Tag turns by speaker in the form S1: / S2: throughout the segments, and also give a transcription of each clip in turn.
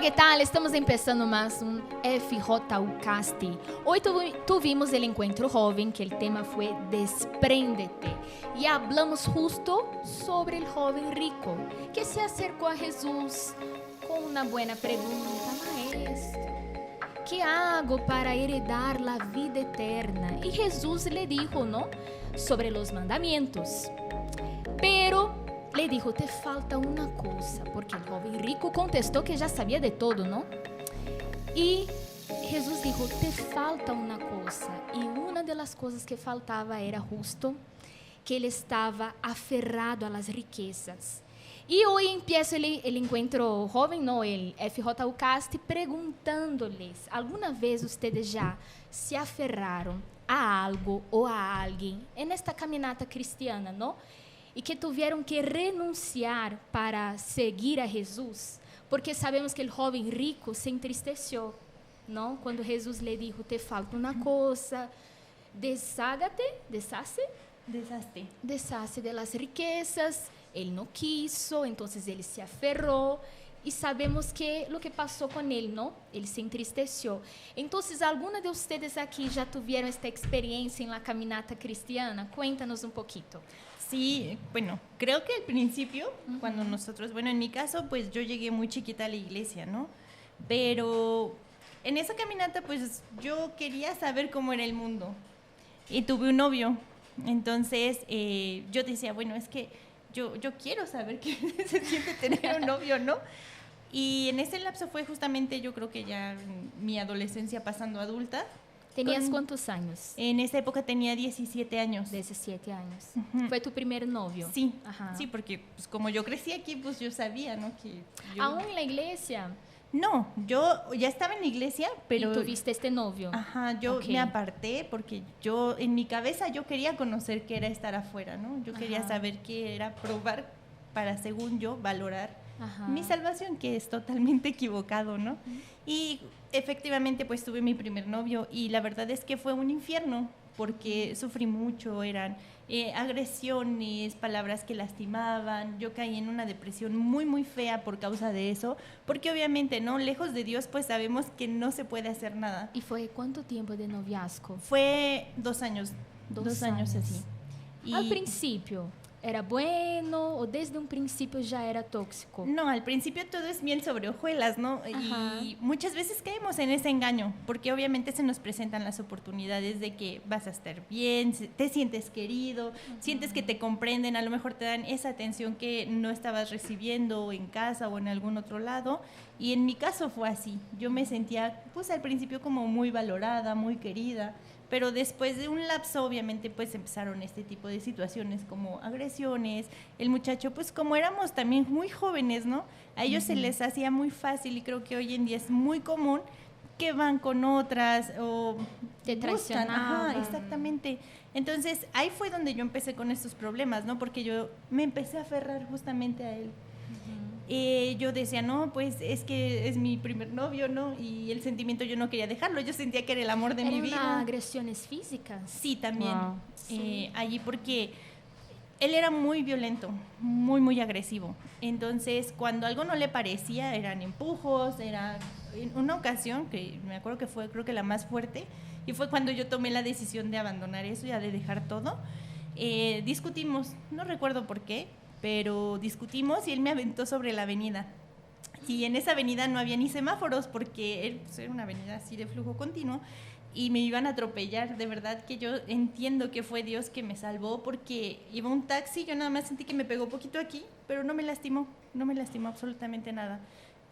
S1: ¿qué tal? Estamos empezando más un FJUcast. Hoy tuvimos el encuentro joven, que el tema fue Despréndete. Y hablamos justo sobre el joven rico, que se acercó a Jesús con una buena pregunta: Maestro, ¿qué hago para heredar la vida eterna? Y Jesús le dijo, ¿no?, sobre los mandamientos. Pero le dijo, te falta una cosa, porque el joven rico contestó que ya sabía de todo, ¿no? Y Jesús dijo, te falta una cosa. Y una de las cosas que faltaba era justo que él estaba aferrado a las riquezas. Y hoy empiezo el encuentro joven, ¿no?, el FJUcast, preguntándoles, ¿alguna vez ustedes ya se aferraron a algo o a alguien en esta caminata cristiana, ¿no?, y que tuvieron que renunciar para seguir a Jesús? Porque sabemos que el joven rico se entristeció, ¿no?, cuando Jesús le dijo, te falta una cosa, deshace de las riquezas. Él no quiso, entonces él se aferró. Y sabemos que lo que pasó con él, ¿no? Él se entristeció. Entonces, ¿alguna de ustedes aquí ya tuvieron esta experiencia en la caminata cristiana? Cuéntanos un poquito.
S2: Sí, bueno, creo que al principio, cuando nosotros, bueno, en mi caso, pues yo llegué muy chiquita a la iglesia, ¿no? Pero en esa caminata, pues yo quería saber cómo era el mundo. Y tuve un novio. Entonces, yo decía, bueno, es que yo quiero saber qué se siente tener un novio, ¿no? Y en ese lapso fue justamente, yo creo que ya mi adolescencia pasando adulta.
S1: ¿Tenías cuántos años?
S2: En esa época tenía 17 años.
S1: 17 años. ¿Fue tu primer novio?
S2: Sí,
S1: ajá,
S2: sí, porque pues, como yo crecí aquí, pues yo sabía, ¿no? Que yo...
S1: ¿Aún en la iglesia?
S2: No, yo ya estaba en la iglesia, pero...
S1: ¿Y tuviste este novio?
S2: Ajá, yo me aparté porque yo, en mi cabeza, yo quería conocer qué era estar afuera, ¿no? Yo quería saber qué era probar para, según yo, valorar mi salvación, que es totalmente equivocado, ¿no? Y efectivamente, pues tuve mi primer novio y la verdad es que fue un infierno porque sufrí mucho, eran agresiones, palabras que lastimaban. Yo caí en una depresión muy, muy fea por causa de eso, porque obviamente, ¿no?, lejos de Dios, pues sabemos que no se puede hacer nada.
S1: ¿Y fue cuánto tiempo de noviazgo?
S2: Fue 2 años. 2 años así.
S1: Y ¿al principio era bueno o desde un principio ya era tóxico?
S2: No, al principio todo es miel sobre hojuelas, ¿no? Y muchas veces caemos en ese engaño, porque obviamente se nos presentan las oportunidades de que vas a estar bien, te sientes querido, sientes que te comprenden, a lo mejor te dan esa atención que no estabas recibiendo en casa o en algún otro lado. Y en mi caso fue así. Yo me sentía, pues al principio como muy valorada, muy querida, pero después de un lapso, obviamente, pues empezaron este tipo de situaciones como agresiones. El muchacho, pues como éramos también muy jóvenes, ¿no?, a ellos se les hacía muy fácil, y creo que hoy en día es muy común que van con otras o
S1: te traicionaban.
S2: Exactamente. Entonces, ahí fue donde yo empecé con estos problemas, ¿no?, porque yo me empecé a aferrar justamente a él. Yo decía, no, pues es que es mi primer novio, ¿no? Y el sentimiento yo no quería dejarlo, yo sentía que era el amor de mi vida.
S1: ¿Eran agresiones físicas?
S2: Sí, también.
S1: Wow. Sí.
S2: Allí porque él era muy violento, muy, muy agresivo. Entonces, cuando algo no le parecía, eran empujos, era en una ocasión, que me acuerdo que fue, creo que la más fuerte, y fue cuando yo tomé la decisión de abandonar eso, ya de dejar todo. Discutimos, no recuerdo por qué, pero discutimos y él me aventó sobre la avenida. Y en esa avenida no había ni semáforos porque pues, era una avenida así de flujo continuo y me iban a atropellar. De verdad que yo entiendo que fue Dios que me salvó porque iba un taxi, yo nada más sentí que me pegó poquito aquí, pero no me lastimó absolutamente nada.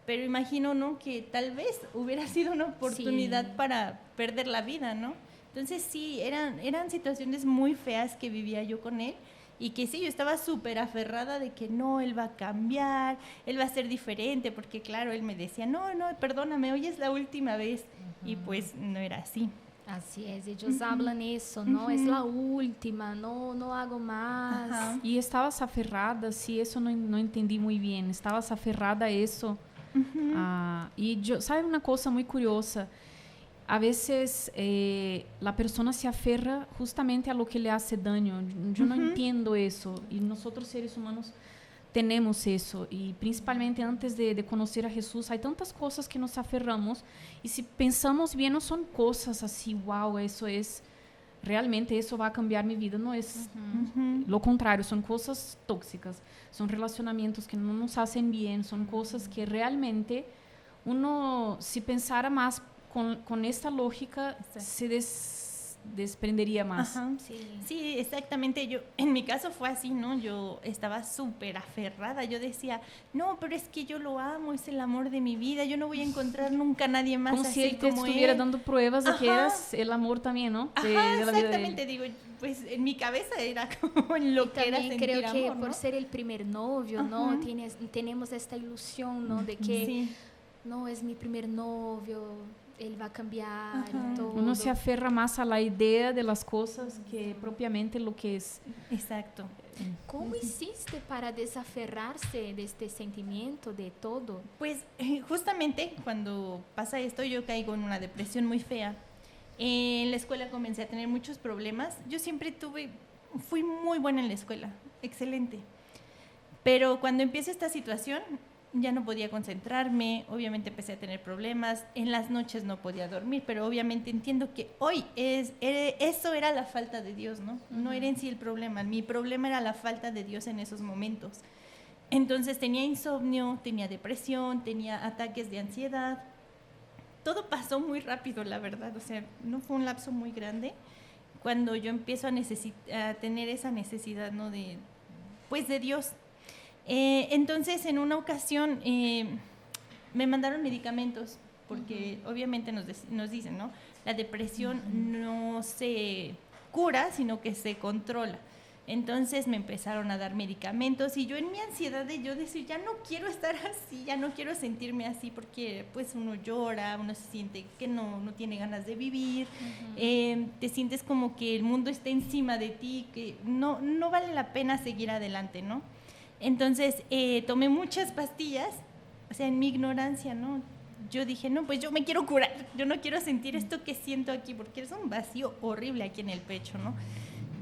S2: Pero imagino, ¿no?, que tal vez hubiera sido una oportunidad para perder la vida, ¿no? Entonces sí, eran situaciones muy feas que vivía yo con él. Y que sí, yo estaba súper aferrada de que no, él va a cambiar, él va a ser diferente, porque claro, él me decía, no, perdóname, hoy es la última vez. Y pues no era así.
S1: Así es, ellos hablan eso, ¿no? Es la última, no hago más.
S3: Y estabas aferrada, sí, eso no entendí muy bien, estabas aferrada a eso. Y yo, ¿sabe una cosa muy curiosa? A veces la persona se aferra justamente a lo que le hace daño. Yo no entiendo eso. Y nosotros seres humanos tenemos eso, y principalmente antes de conocer a Jesús, hay tantas cosas que nos aferramos, y si pensamos bien, no son cosas así, wow, eso es, realmente eso va a cambiar mi vida, no es lo contrario, son cosas tóxicas, son relacionamientos que no nos hacen bien, son cosas que realmente uno, si pensara más con esta lógica, se desprendería más.
S2: Ajá. Sí, exactamente. Yo, en mi caso fue así, ¿no? Yo estaba súper aferrada. Yo decía, no, pero es que yo lo amo, es el amor de mi vida. Yo no voy a encontrar nunca a nadie más
S3: como
S2: así
S3: si él te
S2: como
S3: estuviera
S2: él.
S3: dando pruebas de que
S2: Ajá.
S3: eras el amor también, ¿no? De
S2: Ajá,
S3: la vida de él.
S2: exactamente. Digo, pues en mi cabeza era como en lo
S1: Y
S2: que era
S1: también
S2: sentir
S1: creo que
S2: amor, ¿no?
S1: por ser el primer novio, ¿no? Tenemos esta ilusión, ¿no? De que,
S2: Sí.
S1: no, es mi primer novio, él va a cambiar
S2: Ajá.
S1: y todo.
S3: Uno se aferra más a la idea de las cosas que propiamente lo que es.
S2: Exacto.
S1: ¿Cómo hiciste para desaferrarse de este sentimiento, de todo?
S2: Pues justamente cuando pasa esto yo caigo en una depresión muy fea. En la escuela comencé a tener muchos problemas. Yo siempre fui muy buena en la escuela, excelente. Pero cuando empieza esta situación ya no podía concentrarme, obviamente empecé a tener problemas, en las noches no podía dormir, pero obviamente entiendo que eso era la falta de Dios, ¿no? No era en sí el problema, mi problema era la falta de Dios en esos momentos. Entonces tenía insomnio, tenía depresión, tenía ataques de ansiedad. Todo pasó muy rápido, la verdad, o sea, no fue un lapso muy grande cuando yo empiezo a tener esa necesidad, ¿no? de Dios. Entonces, en una ocasión me mandaron medicamentos, porque obviamente nos dicen, ¿no? La depresión no se cura, sino que se controla. Entonces me empezaron a dar medicamentos y yo en mi ansiedad de yo decir, ya no quiero estar así, ya no quiero sentirme así, porque pues uno llora, uno se siente que no tiene ganas de vivir, te sientes como que el mundo está encima de ti, que no vale la pena seguir adelante, ¿no? Entonces tomé muchas pastillas, o sea, en mi ignorancia, ¿no? Yo dije, no, pues yo me quiero curar, yo no quiero sentir esto que siento aquí, porque es un vacío horrible aquí en el pecho, ¿no?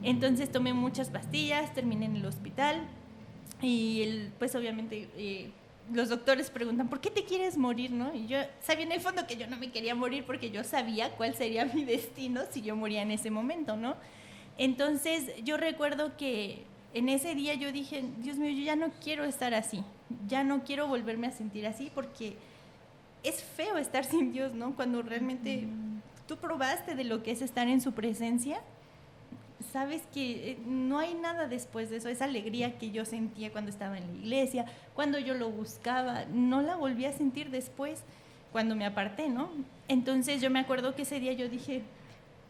S2: Entonces tomé muchas pastillas, terminé en el hospital y pues obviamente los doctores preguntan, ¿por qué te quieres morir, no? Y yo sabía en el fondo que yo no me quería morir porque yo sabía cuál sería mi destino si yo moría en ese momento, ¿no? Entonces yo recuerdo que en ese día yo dije, Dios mío, yo ya no quiero estar así, ya no quiero volverme a sentir así porque es feo estar sin Dios, ¿no? Cuando realmente tú probaste de lo que es estar en su presencia, sabes que no hay nada después de eso, esa alegría que yo sentía cuando estaba en la iglesia, cuando yo lo buscaba, no la volví a sentir después cuando me aparté, ¿no? Entonces yo me acuerdo que ese día yo dije,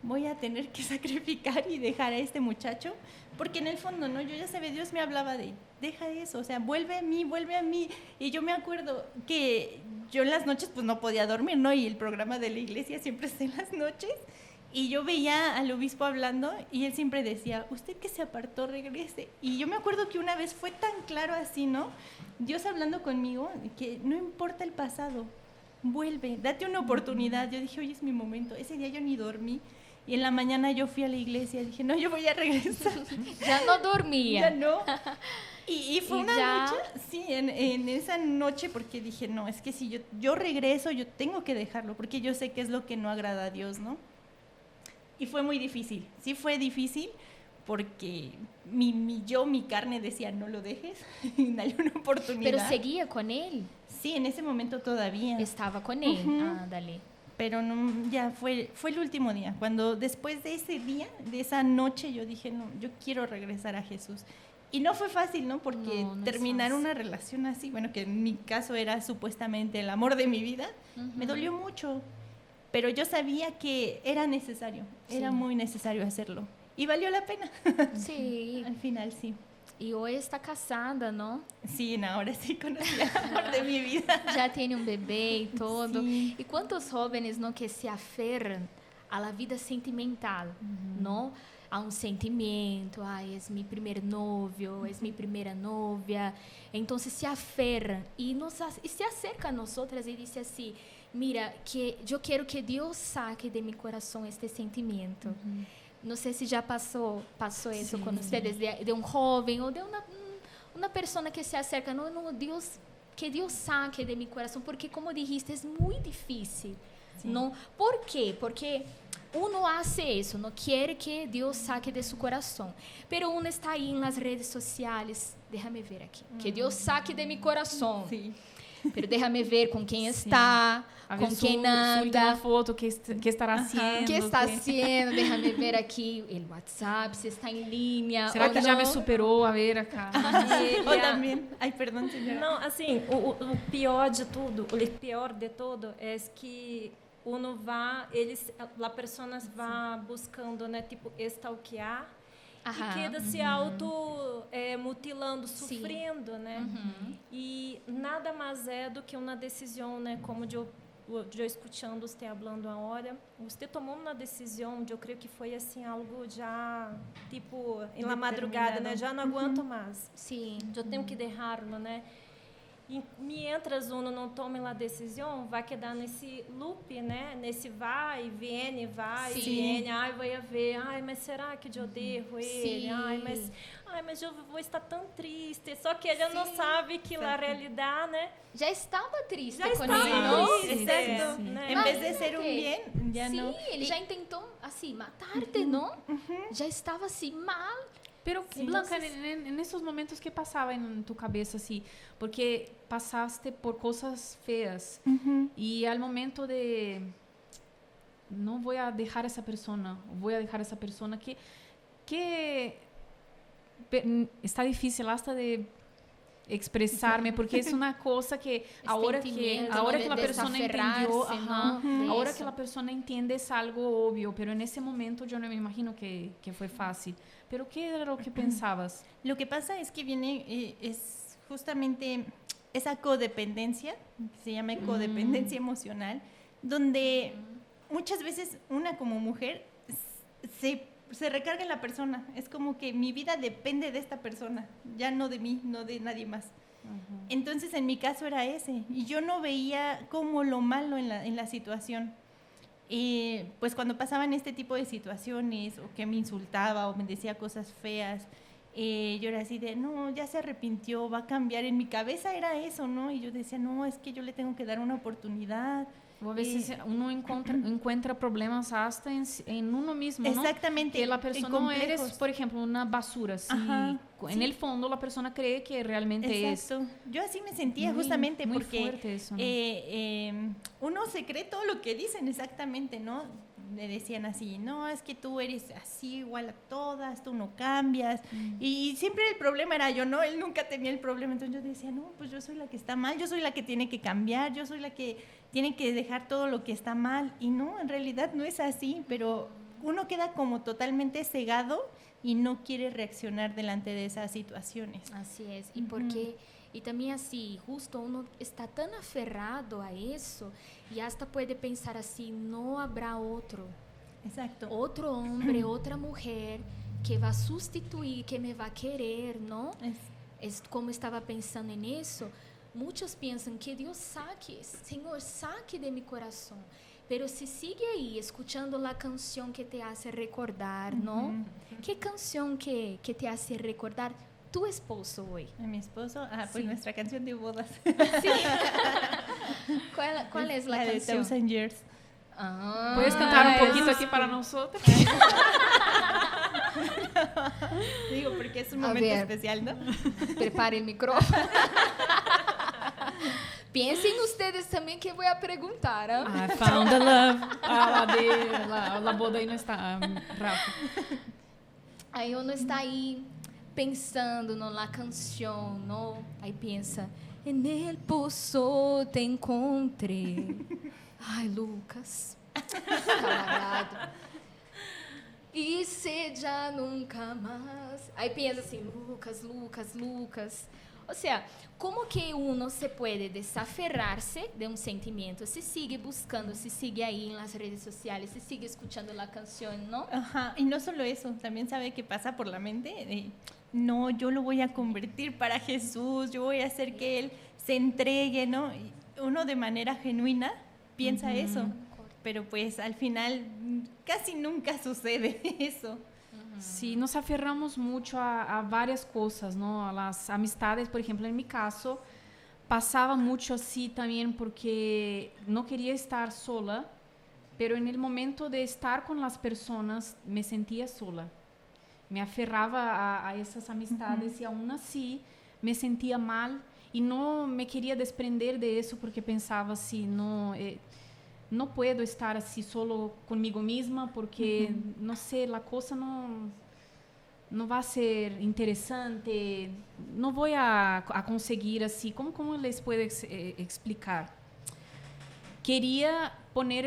S2: voy a tener que sacrificar y dejar a este muchacho, porque en el fondo, ¿no? Yo ya sabía, Dios me hablaba de, deja eso, o sea, vuelve a mí, y yo me acuerdo que yo en las noches pues no podía dormir, ¿no? Y el programa de la iglesia siempre está en las noches, y yo veía al obispo hablando y él siempre decía, usted que se apartó, regrese. Y yo me acuerdo que una vez fue tan claro así, ¿no? Dios hablando conmigo, que no importa el pasado, vuelve, date una oportunidad. Yo dije, hoy es mi momento. Ese día yo ni dormí. Y en la mañana yo fui a la iglesia y dije, no, yo voy a regresar.
S1: Ya no dormía.
S2: Ya no. Y fue una lucha, sí, en esa noche, porque dije, no, es que si yo regreso, yo tengo que dejarlo, porque yo sé que es lo que no agrada a Dios, ¿no? Y fue muy difícil, sí fue difícil, porque mi carne decía, no lo dejes, dale una oportunidad.
S1: Pero seguía con él.
S2: Sí, en ese momento todavía.
S1: Estaba con él. Dale.
S2: Pero no, ya fue el último día. Cuando después de ese día, de esa noche, yo dije, no, yo quiero regresar a Jesús. Y no fue fácil, ¿no? Porque
S1: no
S2: terminar una relación así, bueno, que en mi caso era supuestamente el amor de mi vida, me dolió mucho. Pero yo sabía que era necesario, era muy necesario hacerlo. Y valió la pena.
S1: Sí.
S2: Al final, sí.
S1: Y hoy está casada, ¿no?
S2: Sí, ahora sí conocí el amor de mi vida.
S1: Ya tiene un bebé y todo.
S2: Sí.
S1: ¿Y cuántos jóvenes, no, que se aferran a la vida sentimental, no? A un sentimiento, ay, es mi primer novio, es mi primera novia. Entonces se aferran y se acerca a nosotras y dice así, mira, que yo quiero que Dios saque de mi corazón este sentimiento. No sé si ya pasó eso con ustedes, de un joven o de una una persona que se acerca, no, no, Dios, que Dios saque de mi corazón, porque como dijiste, es muy difícil, ¿no? ¿Por qué? Porque uno hace eso, no quiere que Dios saque de su corazón, pero uno está ahí en las redes sociales, déjame ver aquí, que Dios saque de mi corazón.
S2: Sí.
S1: Pero déjame ver con quién está, con quién
S3: Su última
S1: anda,
S3: foto, qué estará haciendo.
S1: qué está haciendo, déjame ver aquí el WhatsApp, si está en línea.
S3: Será
S1: ou
S3: que já me
S1: não.
S3: superou? A ver acá.
S2: O también, ay, perdón, señora.
S4: Não, assim, o pior de tudo, o pior de tudo é que uno a pessoa vai buscando, né, tipo, stalkear
S1: Ajá.
S4: e queda se mutilando, sofrendo, né? E nada mais é do que uma decisão, né, como eu escutando você falando agora, você tomou uma decisão, eu creio que foi assim algo já tipo na madrugada, né? Já não aguento mais.
S1: Sim.
S4: Eu tenho que deixá-lo, né? E mientras uno não tome a decisão, vai quedar nesse loop, né? Nesse vai e vem, ai, vou ver, ai, mas será que eu devo ele?
S1: Sim.
S4: Ai, mas eu vou estar tão triste. Só que ele não sabe que a realidade, né?
S1: Já estava triste
S4: Já
S1: com
S4: estava
S1: ele, não?
S4: triste,
S2: Exacto.
S4: né?
S2: En vez de
S1: Imagínate.
S2: ser un bien, ya
S1: Sim,
S2: no.
S1: ele já intentou, assim, matar-te, não? Já estava assim, mal.
S3: Pero, Blanca, nesses momentos, que passava em tu cabeça, assim? Porque passaste por coisas feias. E ao momento de... Não vou deixar essa pessoa, vou deixar essa pessoa que está difícil hasta de expressar-me, porque é uma coisa que a hora que a pessoa entendeu, a hora que a pessoa entende é algo óbvio, pero nesse momento eu não me imagino que foi fácil. Pero ¿qué era lo que pensabas?
S2: Lo que pasa es que viene, es justamente esa codependencia, que se llama codependencia emocional, donde muchas veces una como mujer se recarga en la persona. Es como que mi vida depende de esta persona, ya no de mí, no de nadie más. Entonces, en mi caso era ese. Y yo no veía como lo malo en la situación. Pues cuando pasaban este tipo de situaciones, o que me insultaba, o me decía cosas feas, yo era así de, no, ya se arrepintió, va a cambiar. En mi cabeza era eso, ¿no? Y yo decía, no, es que yo le tengo que dar una oportunidad.
S3: O a veces uno encuentra problemas hasta en uno mismo, ¿no?
S2: Exactamente.
S3: Que la persona no eres, por ejemplo, una basura. Si en el fondo la persona cree que realmente
S2: Exacto. Yo así me sentía
S3: muy,
S2: justamente
S3: muy
S2: porque
S3: fuerte eso, ¿no?
S2: Uno se cree todo lo que dicen exactamente, ¿no? Me decían así, no, es que tú eres así igual a todas, tú no cambias. Y siempre el problema era yo, ¿no? Él nunca tenía el problema. Entonces yo decía, no, pues yo soy la que está mal, yo soy la que tiene que cambiar, yo soy la que tiene que dejar todo lo que está mal. Y no, en realidad no es así, pero uno queda como totalmente cegado y no quiere reaccionar delante de esas situaciones.
S1: Así es. Y porque... Y también así, justo uno está tan aferrado a eso y hasta puede pensar así, no habrá otro hombre, otra mujer que va a sustituir, que me va a querer, ¿no? Es como estaba pensando en eso. Muchos piensan que Dios saque, Señor, saque de mi corazón. Pero si sigue ahí escuchando la canción que te hace recordar, ¿no? ¿Qué canción que te hace recordar? Tu esposo hoy.
S2: A mi esposo, pues nuestra canción de bodas.
S1: Sí. ¿Cuál es la canción?
S2: De 1000 Years.
S3: ¿Puedes cantar un poquito aquí para nosotros?
S2: Digo, porque es un momento especial, ¿no?
S1: Prepare el micrófono. Piensen ustedes también que voy a preguntar.
S3: I found the love. La boda aí não está, Rafa.
S1: Aí uno está aí pensando na canção, ¿no? Aí pensa, en el pozo te encontré. Ai, Lucas. Calado. E se já nunca mais. Aí pensa assim, Lucas. O sea, como que uno se puede desaferrarse de un sentimiento? Se sigue buscando, se sigue ahí en las redes sociales, se sigue escuchando la canción, ¿no?
S2: Ajá, y no solo eso, también sabe que pasa por la mente de, no, yo lo voy a convertir para Jesús, yo voy a hacer que Él se entregue, ¿no? Y uno de manera genuina piensa eso, pero pues al final casi nunca sucede eso.
S3: Sí, nos aferramos mucho a varias cosas, ¿no? A las amistades, por ejemplo, en mi caso, pasaba mucho así también porque no quería estar sola, pero en el momento de estar con las personas me sentía sola. Me aferraba a esas amistades y aún así me sentía mal y no me quería desprender de eso porque pensaba así, no puedo estar así solo conmigo misma porque, no sé, la cosa no va a ser interesante, no voy a conseguir así. ¿Cómo les puedo explicar? Quería ponía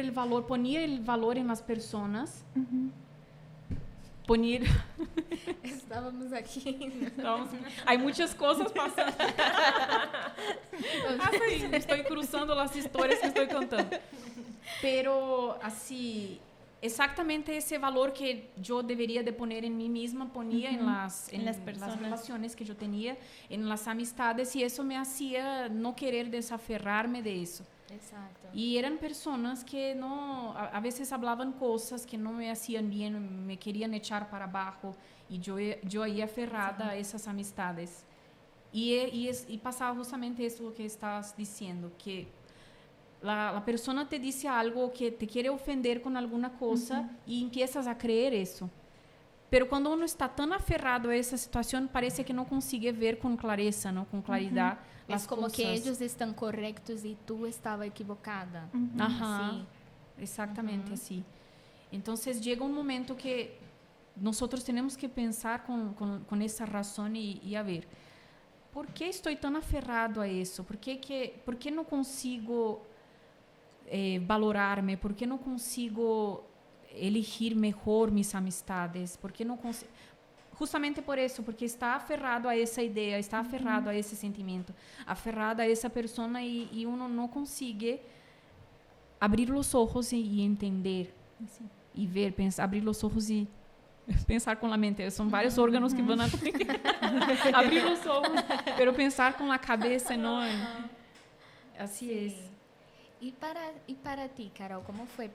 S3: el valor en las personas,
S1: Estávamos aqui.
S3: Hay muchas cosas pasando. Estoy cruzando las historias que estoy contando. Pero, así, exactamente ese valor que yo debería de poner en mí misma, ponía en las relaciones que yo tenía, en las amistades, y eso me hacía no querer desaferrarme de eso.
S1: Exacto.
S3: Y eran personas que a veces hablaban cosas que no me hacían bien, me querían echar para abajo, y yo ahí aferrada a esas amistades. Y pasaba justamente eso lo que estabas diciendo, que la persona te dice algo que te quiere ofender con alguna cosa y empiezas a creer eso. Pero cuando uno está tan aferrado a esa situación, parece que no consigue ver con clareza, ¿no? Con claridad las
S1: Es como
S3: cosas.
S1: que ellos están correctos y tú estabas equivocada.
S3: Ajá,
S1: Sí.
S3: exactamente así. Entonces llega un momento que nosotros tenemos que pensar con esa razón y a ver, ¿por qué estoy tan aferrado a eso? ¿Por qué no consigo valorarme? ¿Por qué no consigo elegir mejor mis amistades? ¿Por qué no consigo? Justamente por eso, porque está aferrado a esa idea, está aferrado a ese sentimiento, aferrado a esa persona y uno no consigue abrir los ojos y entender, y ver, abrir los ojos y pensar con la mente. Son varios órganos que van a abrir los ojos, pero pensar con la cabeza, ¿no? Así
S1: Sí.
S3: es.
S1: Y para ti, Carol, ¿cómo fue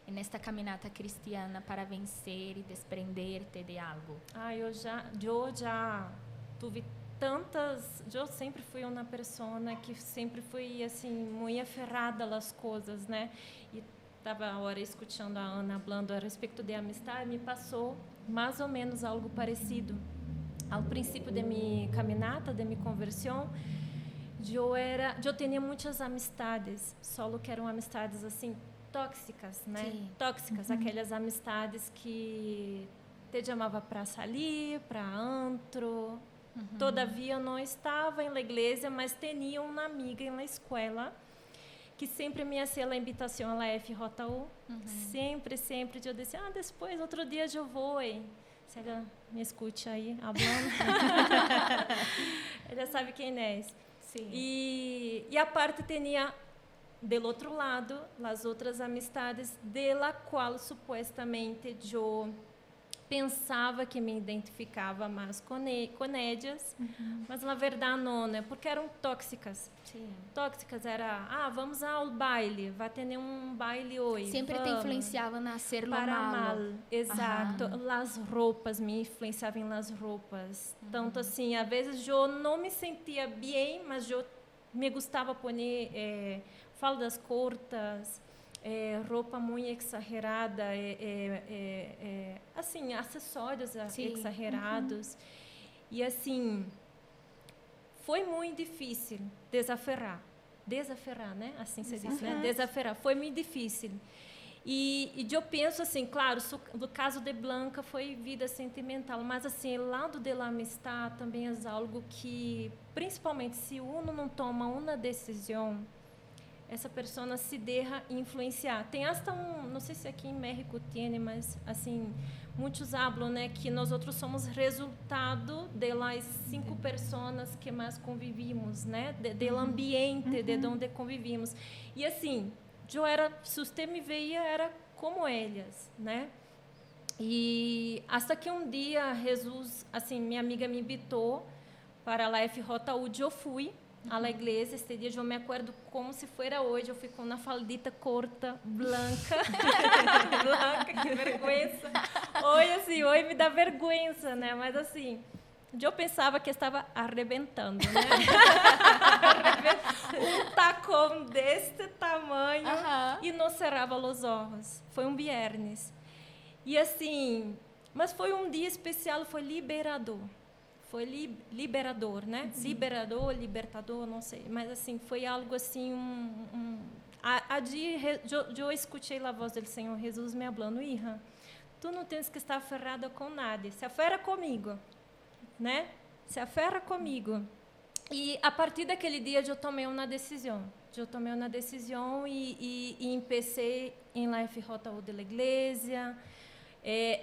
S1: en esta caminata cristiana para vencer y desprenderte de algo?
S4: Eu já tive tantas. Eu sempre fui uma pessoa que sempre fui assim muito aferrada às coisas, né? E estava agora escutando a Ana falando a respeito de amistade, me passou mais ou menos algo parecido. Ao princípio de minha caminata, de minha conversão, eu tinha muitas amistades, só que eram amistades assim tóxicas, né?
S1: Sim.
S4: Tóxicas, aquelas amistades que te chamava para sair, para antro. Todavia, eu não estava na igreja, mas tinha uma amiga na escola que sempre me fazia a invitação à FJU. Sempre, eu disse, depois, outro dia eu vou. Se ela me escute aí, falando. Ela sabe quem é.
S1: Sim.
S4: E a parte tinha do outro lado as outras amistades de la qual supostamente eu pensava que me identificava mais com elas, mas na verdade não, né? Porque eram tóxicas.
S1: Sim.
S4: Tóxicas era, vamos ao baile, vai ter um baile hoje.
S1: Sempre te influenciava a ser
S4: para mal. Exato.
S1: Aham.
S4: As roupas me influenciavam nas roupas. Tanto assim, às vezes eu não me sentia bem, mas eu me gostava pôr faldas curtas, roupa muito exagerada, assim, acessórios exagerados. E assim, foi muito difícil desaferrar, né? Assim se diz, né? Desaferrar, foi muito difícil. E eu penso assim, claro, no caso de Blanca foi vida sentimental, mas assim, o lado da amistade também é algo que, principalmente se uno não toma uma decisão, essa pessoa se deixa influenciar. Tem hasta não sei se aqui em México tem, mas assim, muitos falam, né, que nós outros somos resultado das 5 pessoas que mais convivimos, né, do ambiente de onde convivimos. E assim, se você me veia, era como elas, né? E até que um dia Jesus, assim, minha amiga me invitou para a FJU, eu fui. a la iglesia. Este día yo me acuerdo como si fuera hoy. Yo fui con una faldita corta, blanca. Blanca, que vergüenza. Hoy me dá vergüenza, né? Mas assim, eu pensava que estava arrebentando, né? Um tacão deste tamanho e não cerrava os olhos. Foi um viernes. E assim, mas foi um dia especial, foi liberador. Foi liberador, né? Liberador, libertador, não sei. Mas assim, foi algo assim, eu escutei a voz do Senhor Jesus me falando, hija, tu não tens que estar aferrada com nada, se aferra comigo, né? Se aferra comigo. E a partir daquele dia eu tomei uma decisão. E empecé em la FJU de la Iglesia.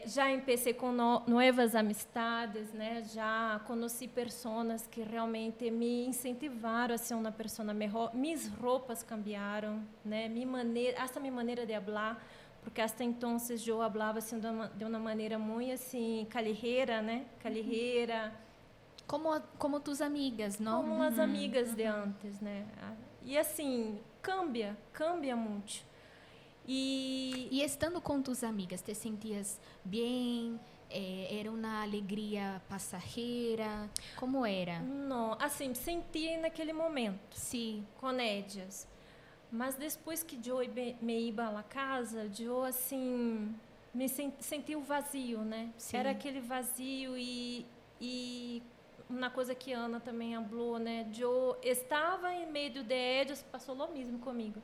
S4: Já empecé com novas amistades, né? Já conheci pessoas que realmente me incentivaram a ser uma pessoa melhor. Minhas roupas cambiaram, né? Minha maneira de falar, porque hasta então eu falava assim de uma maneira muito assim callejeira, né? Callejeira.
S1: Como tus amigas, não?
S4: Como as amigas de antes, né? E assim, cambia muito.
S1: E estando com tus amigas, te sentias bem? Era uma alegria passageira? Como era?
S4: Não, assim, senti naquele momento.
S1: Sim.
S4: Com elas. Mas depois que eu me ia à casa, eu, assim, me senti o vazio, né? Sim. Era aquele vazio e uma coisa que Ana também falou, né? Eu estava em meio de eles, passou o mesmo comigo.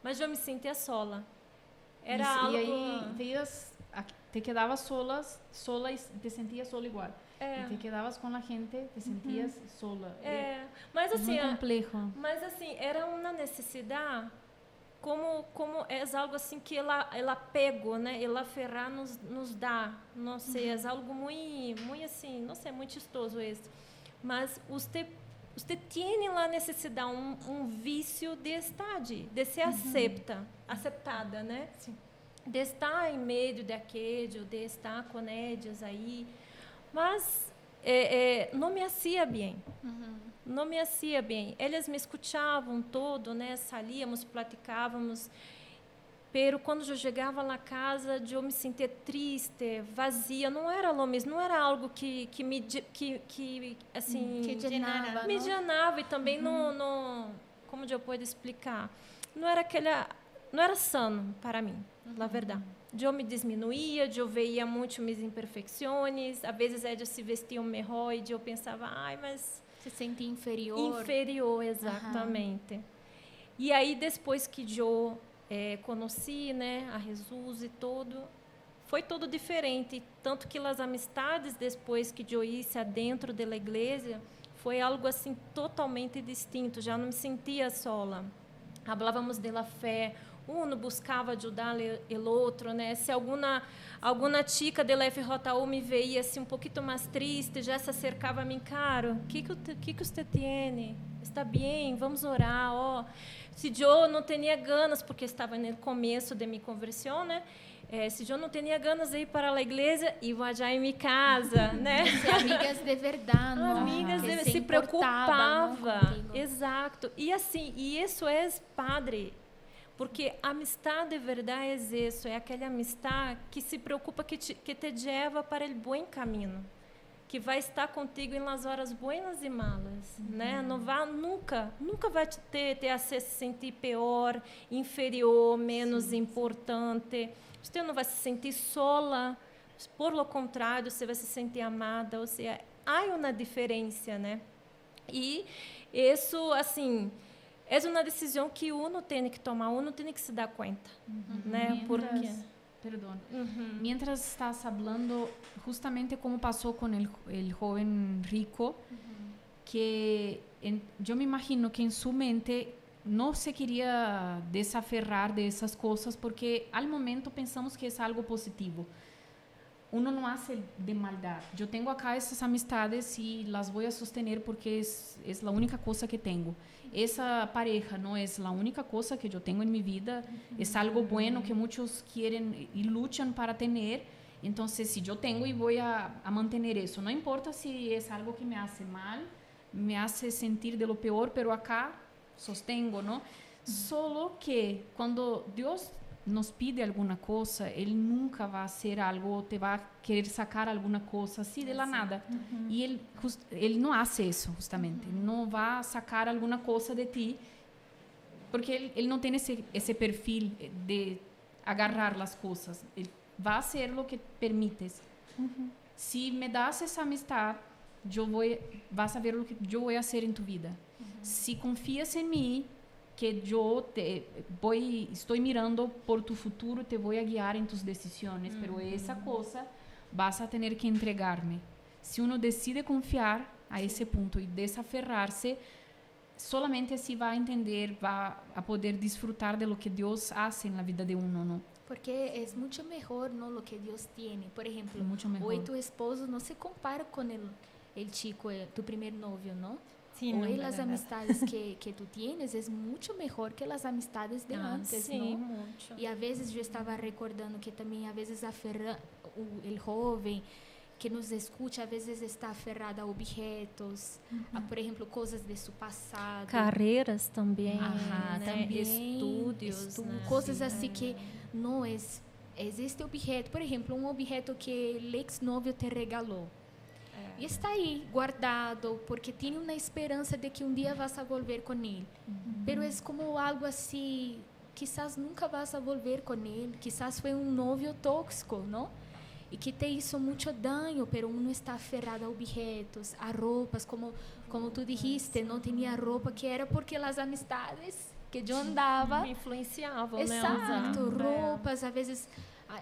S4: Mas eu me sentia sola. Era algo...
S3: E aí te quedavas sola e te sentias sola igual. E te quedavas com a gente, te sentias sola.
S4: Mas assim,
S3: muito complexo.
S4: Mas assim, era uma necessidade, como é algo assim que ela pegou, né? Ela aferrar nos dá, não sei, é algo muito assim, não sei, muito chistoso isso. Mas você tem a necessidade, um vício de estar, de ser aceitada, né? Sim. De estar em meio de aquele, de estar com eles aí. Mas não me hacía bem. Não me hacía bem. Eles me escutavam todo, né? Salíamos, platicávamos. Pero quando eu chegava na casa, eu me sentia triste, vazia. Não era lo mesmo, não era algo que me llenava e também não, como eu posso explicar, não era sano para mim, na verdade. Eu me diminuía, eu veia muito minhas imperfeições, às vezes eles se vestiam melhor e eu pensava, mas
S1: se sentia inferior.
S4: Inferior, exatamente. E aí depois que eu conheci, né, a Jesus e tudo, foi tudo diferente, tanto que as amistades depois que eu ia dentro da igreja foi algo assim totalmente distinto, já não me sentia sola. Falávamos da fé, buscava ajudar o outro, né? Se alguma chica da FJU me veia assim um pouquinho mais triste, já se acercava a mim, caro, que você tem? Está bem, vamos orar, ó. Se eu não tinha ganas, porque estava no começo de minha conversão, né? Se eu não tinha ganas de ir para a igreja, ia já em minha casa, né?
S1: Se amigas de verdade, não?
S4: Amigas se preocupava, exato. E assim, e isso é padre, porque amistade de verdade é isso, é aquela amistade que se preocupa, que te leva para o bom caminho, que vai estar contigo nas horas boas e malas, né? Não vai nunca vai te se sentir pior, inferior, menos importante. Você não vai se sentir sola, por lo contrário, você vai se sentir amada, ou seja, há uma diferença, né? E isso, assim, é uma decisão que uno tem que tomar, uno tem que se dar conta, né? Porque
S3: Perdón. Mientras estás hablando, justamente como pasó con el joven rico, que yo me imagino que en su mente no se quería desaferrar de esas cosas porque al momento pensamos que es algo positivo. Uno no hace de maldad. Yo tengo acá esas amistades y las voy a sostener porque es la única cosa que tengo. Esa pareja no es la única cosa que yo tengo en mi vida, es algo bueno que muchos quieren y luchan para tener. Entonces, si yo tengo y voy a mantener eso, no importa si es algo que me hace mal, me hace sentir de lo peor, pero acá sostengo, ¿no? Solo que cuando Dios nos pide alguna cosa, Él nunca va a hacer algo, te va a querer sacar alguna cosa así de la nada. Y Él no hace eso, justamente. No va a sacar alguna cosa de ti, porque Él no tiene ese perfil de agarrar las cosas. Él va a hacer lo que permites. Si me das esa amistad, vas a ver lo que yo voy a hacer en tu vida. Si confías en mí, que yo estoy mirando por tu futuro, te voy a guiar en tus decisiones, pero esa cosa vas a tener que entregarme. Si uno decide confiar a ese punto y desaferrarse, solamente así va a entender, va a poder disfrutar de lo que Dios hace en la vida de uno, ¿no?
S1: Porque es mucho mejor, ¿no? Lo que Dios tiene. Por ejemplo, hoy tu esposo no se compara con el chico, tu primer novio, ¿no?
S2: Sí,
S1: hoy las amistades que tú tienes es mucho mejor que las amistades de antes,
S4: sí,
S1: ¿no?
S4: Mucho.
S1: Y a veces yo estaba recordando que también a veces el joven que nos escucha a veces está aferrado a objetos, a, por ejemplo, cosas de su pasado.
S4: Carreiras também,
S1: Ajá,
S4: né?
S1: também,
S4: Estudos, né?
S1: Coisas assim que não é este objeto, por exemplo, um objeto que o ex-novio te regalou. E está aí, guardado, porque tinha uma esperança de que um dia vas a volver com ele. Pero é como algo assim, quizás nunca vas a volver com ele, quizás foi um novio tóxico, não? E que te hizo muito dano, pero uno está aferrado a objetos, a roupas, como tu dijiste, não tinha roupa que era porque as amistades que eu andava
S4: me influenciavam,
S1: exato, né? Roupas, às vezes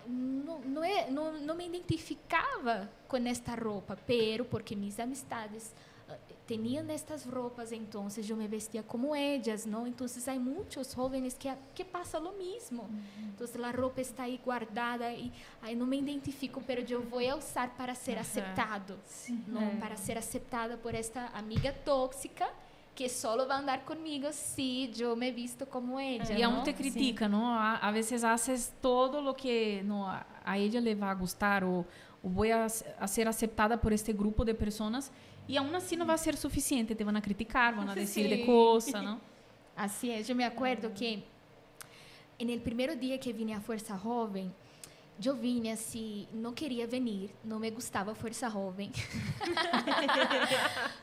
S1: não me identificava com esta roupa, pero porque minhas amistades tinham estas roupas, então eu me vestia como ellas, não? Então há muitos jovens que passa lo mesmo. Então a roupa está aí guardada e aí não me identifico, pero eu vou usar para ser aceptado, não para ser aceptada por esta amiga tóxica que solo vai andar comigo se eu me visto como ella.
S3: Y aún te critica, ¿no? A veces haces todo lo que no, a ella le va a gustar o voy a ser aceptada por este grupo de personas y aún así no va a ser suficiente. Te van a criticar, van a decirle cosas, ¿no?
S1: Así es. Yo me acuerdo que en el primer día que vine a Fuerza Joven, yo vine así, no quería venir, no me gustaba Fuerza Joven.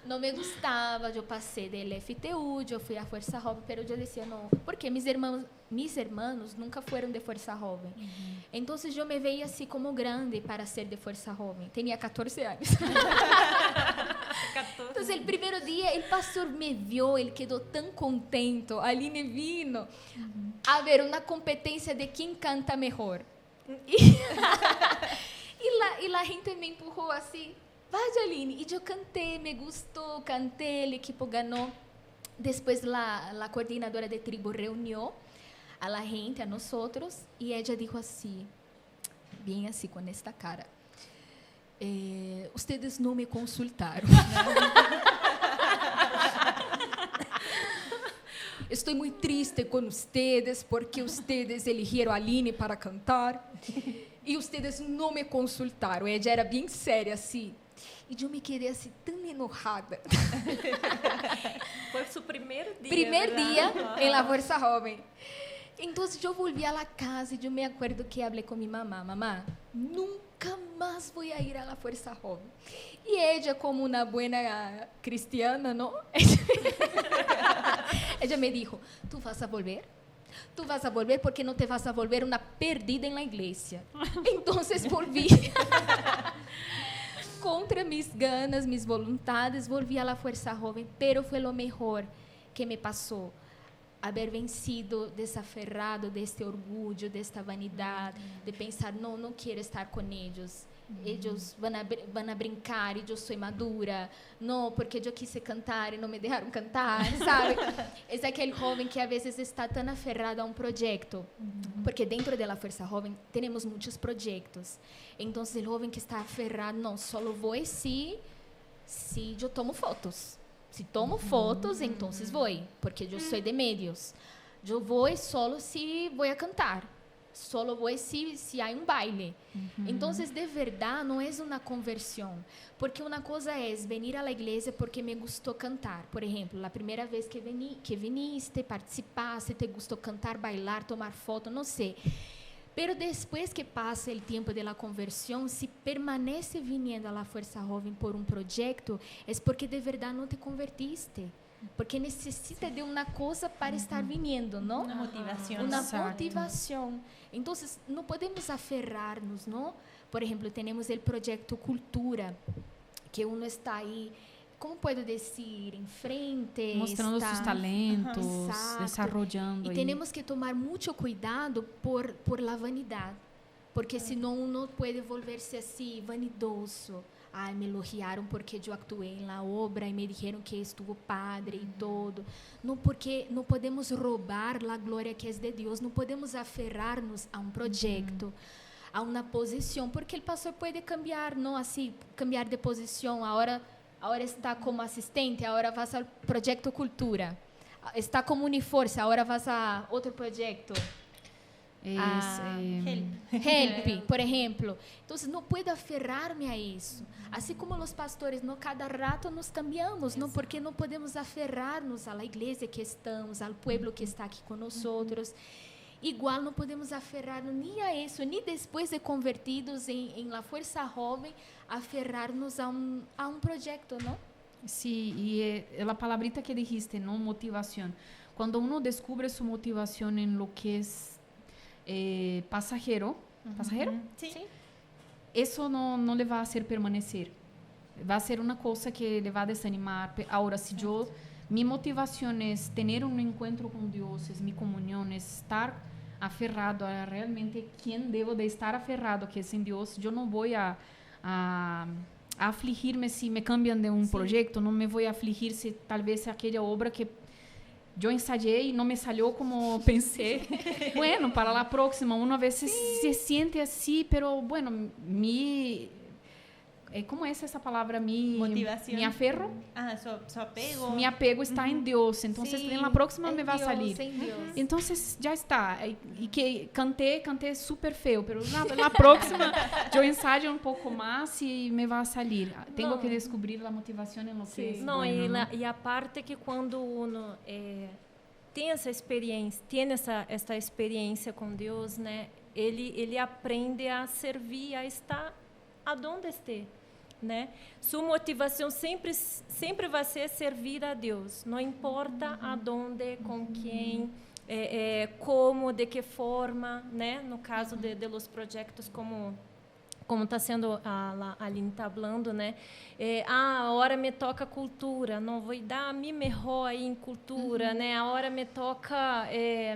S1: No me gustaba, yo pasé del FTU, yo fui a Fuerza Joven, pero yo decía no, porque mis hermanos nunca fueron de Fuerza Joven. Entonces yo me veía así como grande para ser de Fuerza Joven. Tenía 14 años. Entonces el primer día el pastor me vio, él quedó tan contento. Aline vino a ver una competencia de quién canta mejor. Y la gente me empujó así, vaya Aline, y yo canté, me gustó, canté, el equipo ganó. Después la coordinadora de tribu reunió a la gente, a nosotros, y ella dijo así, bien así con esta cara, ustedes no me consultaron. Estoy muy triste con ustedes porque ustedes eligieron a Aline para cantar y ustedes no me consultaron. Ella era bien seria así. Y yo me quedé así tan enojada.
S4: Fue su primer día.
S1: Primer día en la Fuerza Joven. Entonces yo volví a la casa y yo me acuerdo que hablé con mi mamá. Mamá, nunca más voy a ir a la Fuerza Joven. Y ella, como una buena cristiana, ¿no? Ella me dijo, ¿tú vas a volver? Tú vas a volver porque no te vas a volver una perdida en la iglesia. Entonces volví. Contra mis ganas, mis voluntades, volví a la Fuerza Joven, pero fue lo mejor que me pasó. Haber vencido, desaferrado deste orgulho, desta vanidade, de pensar, não quero estar com eles. Eles vão a brincar e eu sou madura. Não, porque eu quis cantar e não me deixaram cantar, sabe? É aquele jovem que, às vezes, está tão aferrado a um projeto. Porque dentro da Fuerza Joven temos muitos projetos. Então, o jovem que está aferrado, não, só vou se eu tomo fotos. Se tomo fotos, então vou, porque eu sou de medios. Eu vou solo se vou a cantar. solo voy si hay un baile. Entonces, de verdad, no es una conversión. Porque una cosa es venir a la iglesia porque me gustó cantar. Por ejemplo, la primera vez que viniste, participaste, te gustó cantar, bailar, tomar foto, no sé. Pero después que pasa el tiempo de la conversión, si permanece viniendo a la Fuerza Joven por un proyecto, es porque de verdad no te convertiste. Porque necesita de una cosa para estar viniendo, ¿no?
S2: Una motivación.
S1: Una
S3: Exacto.
S1: motivación. Entonces, no podemos aferrarnos, ¿no? Por ejemplo, tenemos el proyecto Cultura, que uno está ahí, ¿cómo puedo decir? Enfrente.
S3: Mostrando
S1: está...
S3: sus talentos,
S1: Exacto.
S3: desarrollando.
S1: Y
S3: ahí.
S1: tenemos que tomar mucho cuidado por la vanidad, porque senão uno puede volverse así, vanidoso. Ai, me elogiaram porque eu atuei na obra e me dijeron que estuvo padre e todo. Não, porque não podemos roubar a glória que é de Deus, não podemos aferrar-nos a um projeto, a uma posição, porque o pastor pode cambiar, não assim, cambiar de posição. Agora está como assistente, agora vai ao projeto Cultura. Está como Uniforça, agora vai a outro projeto. Help, por ejemplo. Entonces, no puedo aferrar-me a isso. Assim como os pastores, no cada rato nos cambiamos, não, porque não podemos aferrar-nos à igreja que estamos, ao pueblo que está aqui conosco. Igual não podemos aferrar-nos nem a isso, nem depois de convertidos em la Fuerza Joven, aferrar-nos a um projeto, não?
S3: Sí, y la palabrita que dijiste, ¿no? Motivación. Cuando uno descubre su motivación en lo que es pasajero,
S2: Sí.
S3: eso no le va a hacer permanecer. Va a ser una cosa que le va a desanimar. Ahora, si mi motivación es tener un encuentro con Dios, es mi comunión, es estar aferrado a realmente quién debo de estar aferrado, que es en Dios, yo no voy a afligirme si me cambian de un proyecto, no me voy a afligir si tal vez aquella obra que yo ensayé y no me salió como pensé. Bueno, para la próxima, uno a veces se siente así, pero bueno, ¿cómo es esa palabra?
S2: Motivación.
S3: Mi aferro.
S2: Su apego.
S3: Mi apego está en Dios, entonces en la próxima me va a salir.
S1: Dios.
S3: Entonces ya está. Y que canté súper feo, pero la próxima yo ensayo un poco más y me va a salir. Tengo que descubrir la motivación en lo que es
S4: Não,
S3: bueno, ¿no?
S4: e a parte que quando uno tem essa experiência com Deus, né? Ele aprende a servir, a estar aonde esteja, né? Sua motivação sempre vai ser servir a Deus, não importa aonde, com quem, como, de que forma, né? No caso de los projetos como está sendo a Aline está falando, né? A hora me toca cultura, não vou dar mi melhor aí em cultura, né? A hora me toca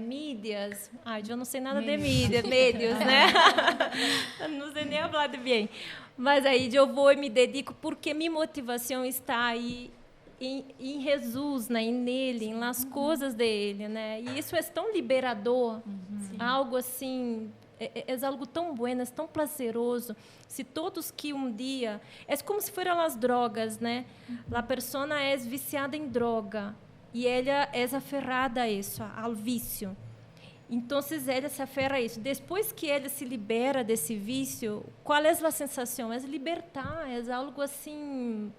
S4: mídias. Eu não sei nada de mídias, né? Não sei nem falar bem. Mas aí eu vou e me dedico porque minha motivação está aí em Jesus, né? Nele, nas coisas dele, né? E isso é tão liberador, algo assim. É algo tão bueno, é tão prazeroso. Se todos que dia... É como se fossem as drogas, né? A pessoa é viciada em droga e ela é aferrada a isso, ao vício. Então, ela se aferra a isso. Depois que ela se libera desse vício, qual é a sensação? É libertar, é algo assim...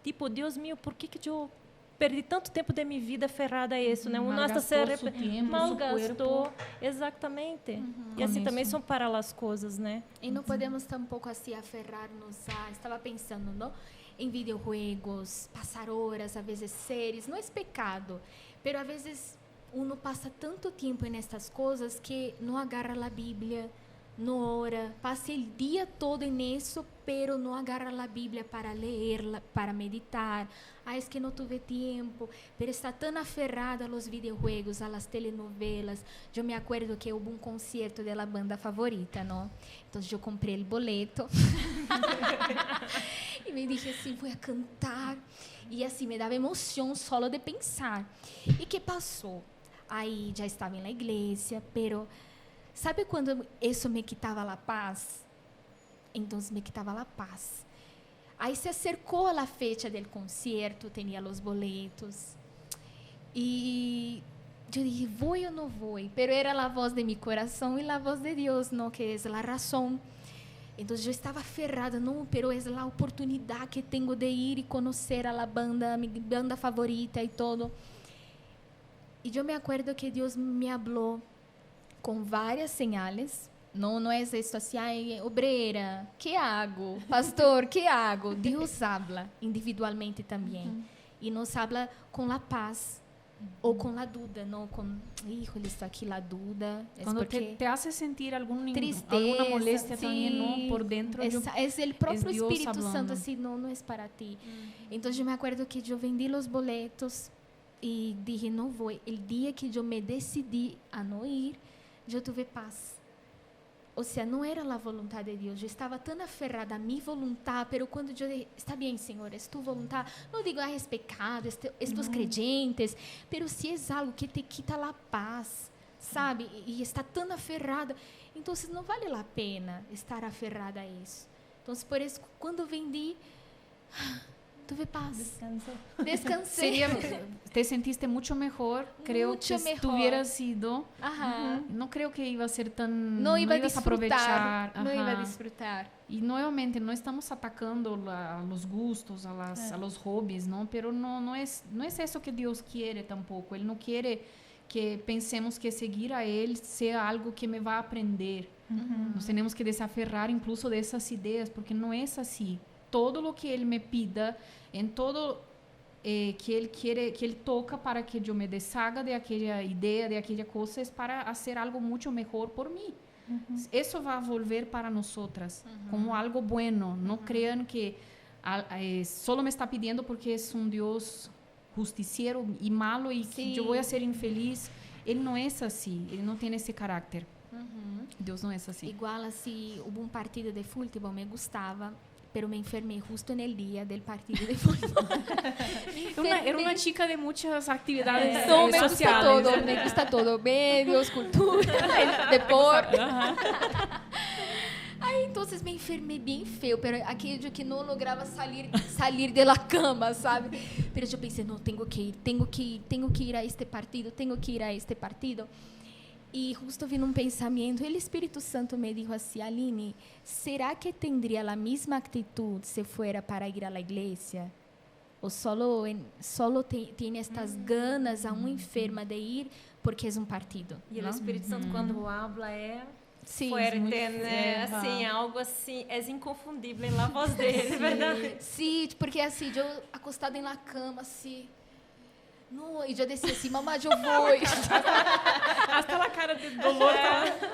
S4: Tipo, Deus meu, por que eu perdi tanto tempo de minha vida aferrada a isso, né? Malgastou, exatamente. E assim também são para as coisas, né?
S1: E não podemos tampouco assim aferrar-nos a... Estava pensando, não? Em videojuegos, passar horas, a vezes séries. Não é pecado, mas a vezes uno passa tanto tempo nestas coisas que não agarra a Bíblia, não ora, passa o dia todo nisso, pero não agarra a Bíblia para ler, para meditar. Es que não tive tempo, pero está tão aferrada a los videojuegos, a las telenovelas. Eu me acuerdo que houve um concerto da banda favorita, não? Então eu comprei o boleto e me dije assim, vou cantar. E assim me dava emoção só de pensar. E que passou? Aí já estava na igreja, pero sabe quando isso me quitava a paz? Então me quitava a paz. Aí se acercou a fecha do concerto, tinha os boletos. E yo dije, ¿voy o no voy? Pero era la voz de mi corazón y la voz de Dios, ¿no? Que es la razón. Entonces yo estaba aferrada, no, pero es la oportunidad que tengo de ir y conocer a la banda, mi banda favorita y todo. Y yo me acuerdo que Dios me habló con varias señales. No es esto así, ay, obreira, ¿qué hago? Pastor, ¿qué hago? Dios habla individualmente también. Y nos habla con la paz o con la duda, no con, híjole, está aquí la duda. Es
S3: Cuando
S1: porque
S3: te hace sentir alguna
S1: tristeza,
S3: molestia
S1: sí,
S3: también, ¿no? Por dentro.
S1: es el propio
S3: Dios
S1: Espíritu
S3: hablando.
S1: Santo, así, no es para ti. Entonces yo me acuerdo que yo vendí los boletos y dije, no voy. El día que yo me decidí a no ir, yo tuve paz. O sea, não era a vontade de Deus. Eu estava tão aferrada a minha vontade, pero quando eu disse, está bem, Senhor, é tua vontade. Não digo, é pecado, estes creyentes, pero se é algo que te quita a paz, sabe? E está tão aferrada, então não vale a pena estar aferrada a isso. Então, por isso, quando vendi, tuve paz. Descansei.
S3: Te sentiste mucho mejor. Creo
S1: Mucho
S3: que si
S1: mejor.
S3: tú hubieras ido,
S1: Ajá.
S3: no creo que iba a ser tan...
S1: Não iba a
S3: ibas
S1: disfrutar.
S3: aprovechar.
S1: Não iba a
S3: Ajá.
S1: disfrutar.
S3: Y nuevamente, no estamos atacando a los gustos, a los hobbies, ¿no? Pero no es eso que Dios quiere tampoco. Él no quiere que pensemos que seguir a Él sea algo que me va a aprender. Nos tenemos que desaferrar incluso de esas ideas, porque no es así. Todo lo que Él me pida, en todo que Él quiere, que Él toca para que yo me deshaga de aquella idea, de aquella cosa, es para hacer algo mucho mejor por mí. Eso va a volver para nosotras como algo bueno. No crean que solo me está pidiendo porque es un Dios justiciero y malo y que yo voy a ser infeliz. Él no es así, Él no tiene ese carácter. Dios no es así.
S1: Igual así, hubo un partido de fútbol, me gustaba, pero me enfermé justo en el día del partido de fútbol.
S3: Era una chica de muchas actividades
S1: No, me
S3: sociales.
S1: me gusta todo, medios, cultura, deporte. Aí, então, me enfermei bem feio, pero aquele que não lograva sair de la cama, sabe? Pero eu pensei, não, tenho que ir a este partido. E justo vi um pensamento, o Espírito Santo me disse assim, Aline, será que tendría a mesma atitude se fuera para ir a la igreja? Ou solo tem estas ganas a uma enferma de ir porque é um partido?
S4: E o Espírito Santo, quando habla, é
S1: Sim,
S4: fuerte,
S1: muito
S4: né? Assim, algo assim, é inconfundível na voz dele, verdade?
S1: Sim, porque assim, eu acostada na cama, assim, no, e eu descia assim, mamãe, eu vou.
S3: Hasta la cara de dolor.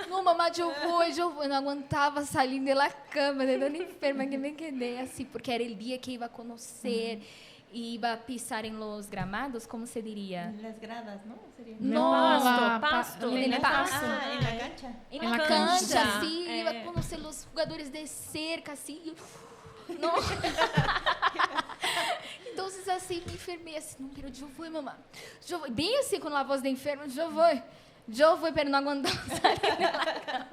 S1: Não, mamãe, eu vou. Eu não aguentava sair da cama, de tão enferma que me quedei, assim, porque era o dia que ia conhecer, iba a pisar em los gramados, como se diria?
S2: Las gradas, ¿no? Sería.
S4: Pasto.
S1: En el pasto.
S2: En la cancha.
S1: En
S3: En
S1: la
S3: la
S1: cancha,
S3: cancha.
S1: assim, iba a conhecer os jogadores de cerca, assim, não. Então, assim, me enfermei, assim, não, pero eu vou, mamãe. Eu vou. Bem assim, com a voz de enfermo, eu vou, pero não aguentava sair da cama.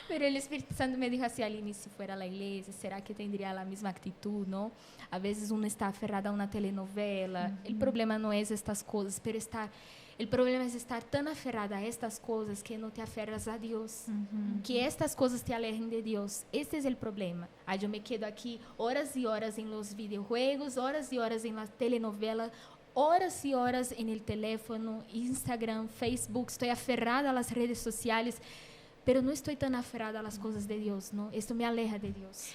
S1: Pero el Espíritu Santo me dijo así, Aline, si fuera a la iglesia, ¿será que tendría la misma actitud, no? A veces uno está aferrado a una telenovela. El problema no es estas cosas, pero el problema es estar tan aferrada a estas cosas que no te aferras a Dios. Que estas cosas te alejen de Dios. Este es el problema. Aí yo me quedo aquí horas y horas en los videojuegos, horas y horas en las telenovelas, horas y horas en el teléfono, Instagram, Facebook. Estoy aferrada a las redes sociales, pero não estou tão aferrada às coisas de Deus, não? Isso me aleja de Deus.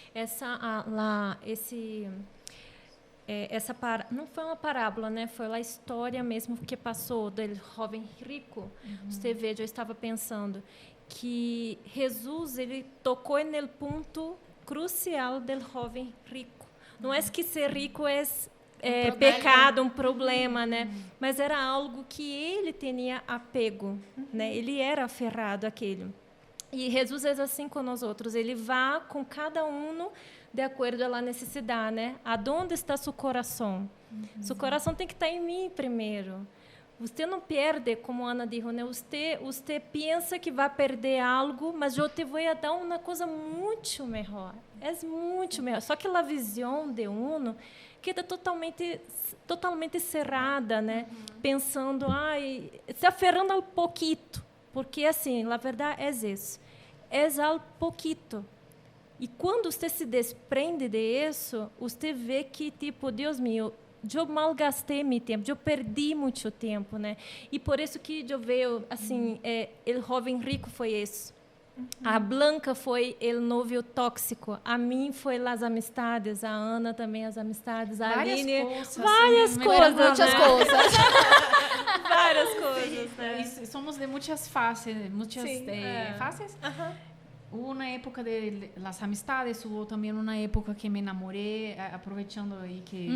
S4: Não foi uma parábola, né? Foi a história mesmo que passou do jovem rico. Você vê, eu estava pensando que Jesus ele tocou no ponto crucial do jovem rico. Não é que ser rico é pecado, um problema, né? Mas era algo que ele tinha apego, né? Ele era aferrado àquele. E Jesus é assim com nós outros. Ele vai com cada um de acordo à necessidade, né? Aonde está seu coração? Seu coração tem que estar em mim primeiro. você não perde, como a Ana disse, né? Você pensa que vai perder algo, mas eu te vou dar uma coisa muito melhor. É muito melhor. Só que a visão de uno queda totalmente cerrada, né? Pensando, se aferrando ao pouquito. Porque, assim, a verdade é isso. É ao pouquito. E quando você se desprende disso, você vê que, tipo, Deus meu, eu malgastei meu tempo, eu perdi muito tempo, né? E por isso que eu vejo, assim, o jovem rico foi isso. A Blanca foi o novio tóxico. A mim foi as amistades. A Ana também as amistades. A Aline, várias coisas,
S1: muitas coisas.
S4: Várias coisas, né?
S3: Somos de muitas fases, fases. Una época de las amistades, hubo também uma época que me enamorei, aproveitando aí que...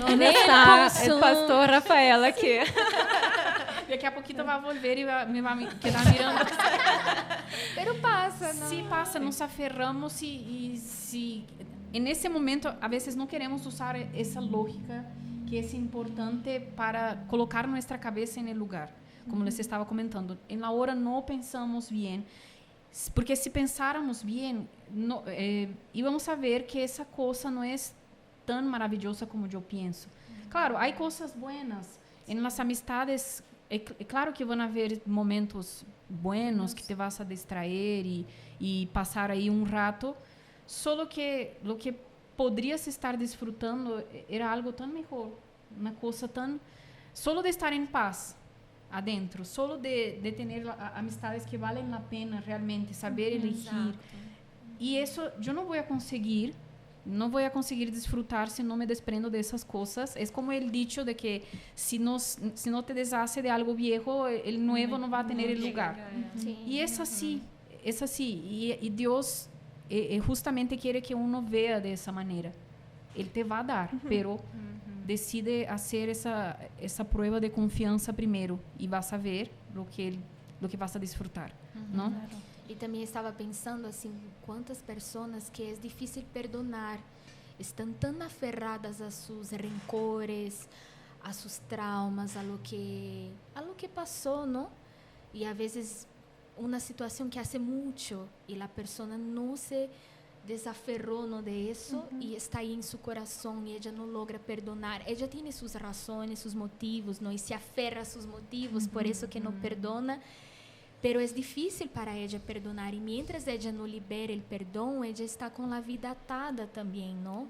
S4: Onde está o pastor Rafael aqui?
S3: Daqui a pouquinho vai volver e me vai quedar mirando.
S1: Pero passa, não?
S3: Sim, passa, nos aferramos e nesse momento, a vezes não queremos usar essa lógica que é importante para colocar nossa cabeça no lugar, como les estava comentando. Na hora não pensamos bem, porque se pensáramos bem, íamos a ver que essa coisa não é tão maravilhosa como eu penso. Claro, há coisas buenas. Em las amistades, é claro que vão haver momentos buenos que te vas a distraer e passar aí um rato, só que o que poderias estar desfrutando era algo tão melhor, uma coisa tão... Só de estar em paz adentro, só de ter amistades que valem a pena realmente, saber elegir. E isso eu não vou conseguir desfrutar se não me desprendo dessas coisas. É como o dicho de que se não te deshace de algo viejo, o novo não vai ter lugar. E é assim. E Deus justamente quer que uno veja dessa maneira. Ele te vai dar, pero decide fazer essa prova de confiança primeiro e vas a ver o que vas a desfrutar, não?
S1: E também estava pensando assim, quantas pessoas que é difícil perdonar, estão tão aferradas a seus rencores, a seus traumas, a lo que passou, não? E às vezes uma situação que hace muito e a pessoa não se desaferrou no de isso e está aí em seu coração e ela não logra perdonar. Ela tem suas razões, seus motivos, não? E se aferra a seus motivos, por isso que não perdona. Pero é difícil para ela perdonar e mientras ela não libera o perdão, ela está com a vida atada também, não?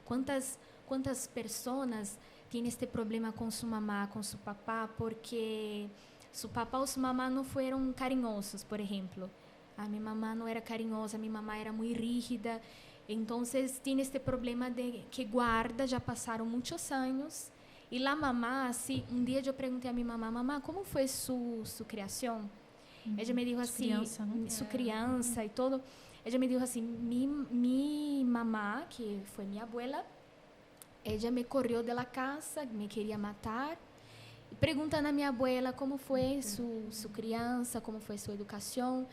S1: Quantas pessoas têm este problema com sua mamá, com seu papá, porque seu papá ou sua mamá não foram carinhosos, por exemplo. A minha mamá não era carinhosa, a minha mamá era muito rígida. Então, tem este problema de que guarda, já passaram muitos anos. E a mamá, assim, dia eu perguntei a minha mamá, como foi sua criação? Ela me disse assim, sua criança e todo. Ela me disse assim, minha mamá, que foi minha abuela, ela me correu da casa, me queria matar. E perguntando a minha abuela como foi sua criança, como foi sua educação.